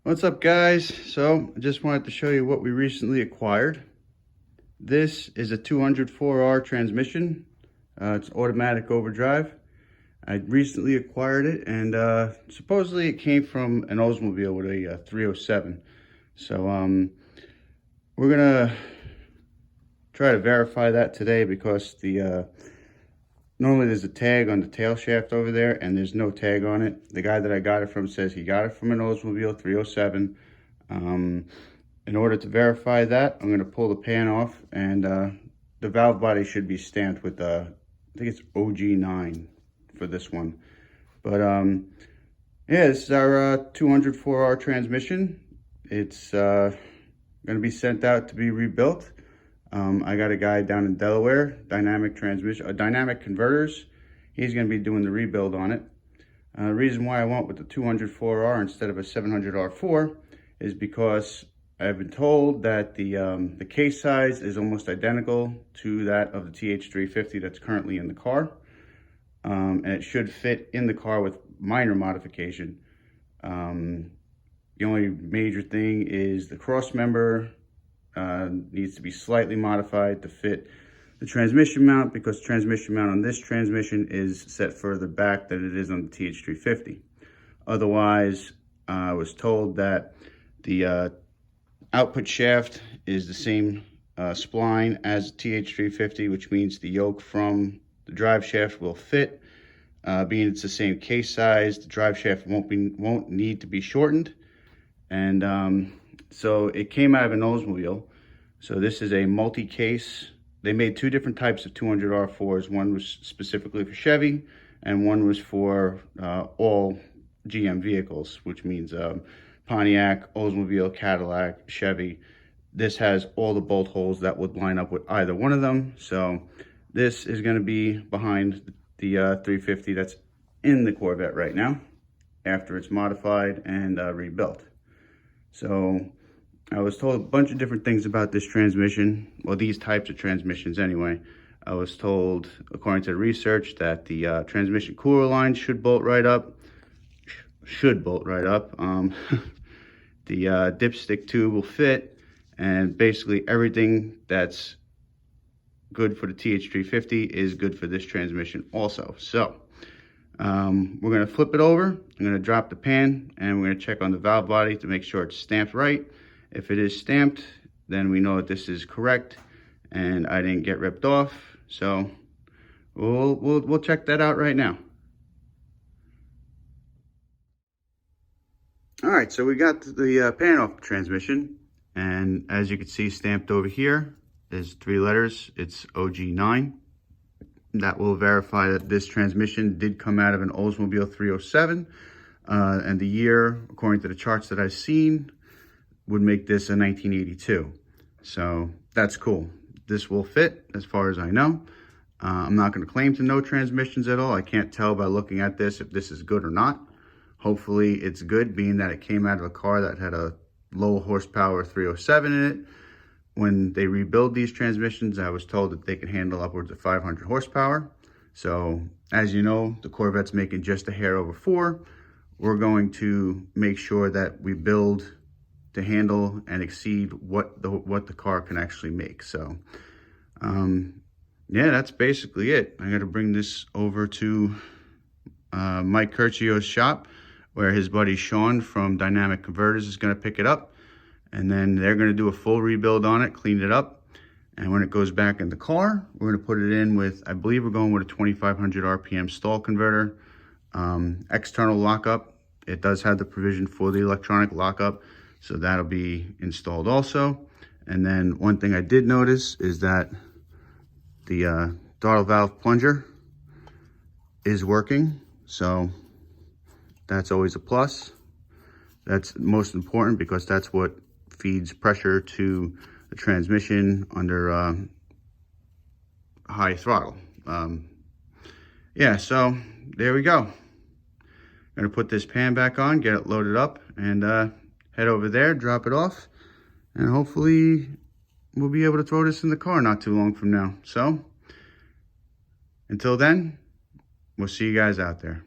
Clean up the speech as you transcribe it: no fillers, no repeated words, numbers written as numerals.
What's up, guys? So I just wanted to show you what we recently acquired. This is a 204R transmission. It's automatic overdrive. I recently acquired it, and supposedly it came from an Oldsmobile with a 307. So we're gonna try to verify that today because the normally there's a tag on the tail shaft over there, and there's no tag on it. The guy that I got it from says he got it from an Oldsmobile 307. In order to verify that, I'm going to pull the pan off, and the valve body should be stamped with, I think it's OG9 for this one. But yeah, this is our 204R transmission. It's going to be sent out to be rebuilt. I got a guy down in Delaware, dynamic converters. He's going to be doing the rebuild on it. The reason why I went with the 204R instead of a 700R4 is because I've been told that the case size is almost identical to that of the TH350 that's currently in the car. And it should fit in the car with minor modification. The only major thing is the cross member needs to be slightly modified to fit the transmission mount, because the transmission mount on this transmission is set further back than it is on the TH350. Otherwise, I was told that the output shaft is the same spline as the TH350, which means the yoke from the drive shaft will fit. Being it's the same case size, the drive shaft won't need to be shortened. And so it came out of an Oldsmobile. So this is a multi-case. They made two different types of 200R4s. One was specifically for Chevy, and one was for all GM vehicles, which means Pontiac, Oldsmobile, Cadillac, Chevy. This has all the bolt holes that would line up with either one of them. So this is going to be behind the 350 that's in the Corvette right now, after it's modified and rebuilt. So I was told a bunch of different things about this transmission, well, these types of transmissions anyway. I was told, according to the research, that the transmission cooler line should bolt right up. The dipstick tube will fit, and basically everything that's good for the TH350 is good for this transmission also. So we're going to flip it over. I'm going to drop the pan, and we're going to check on the valve body to make sure it's stamped right. If it is stamped, then we know that this is correct and I didn't get ripped off. So we'll check that out right now. All right, so we got the pan off the transmission, and as you can see, stamped over here is 3 letters. It's OG9. That will verify that this transmission did come out of an Oldsmobile 307, and the year, according to the charts that I've seen, would make this a 1982. So that's cool. This will fit as far as I know. I'm not going to claim to know transmissions at all. I can't tell by looking at this if this is good or not. Hopefully it's good, being that it came out of a car that had a low horsepower 307 in it. When they rebuild these transmissions, I was told that they can handle upwards of 500 horsepower. So as you know, the Corvette's making just a hair over 4. We're going to make sure that we build to handle and exceed what the car can actually make. So yeah, that's basically it. I got to bring this over to Mike Curcio's shop, where his buddy Sean from Dynamic Converters is going to pick it up, and then they're going to do a full rebuild on it, clean it up, and when it goes back in the car, we're going to put it in with, I believe we're going with a 2500 RPM stall converter, external lockup. It does have the provision for the electronic lockup, so that'll be installed also. And then one thing I did notice is that the throttle valve plunger is working, so that's always a plus. That's most important because that's what feeds pressure to the transmission under high throttle. Yeah, so there we go. Gonna put this pan back on, get it loaded up, and head over there, drop it off, and hopefully we'll be able to throw this in the car not too long from now. So until then, we'll see you guys out there.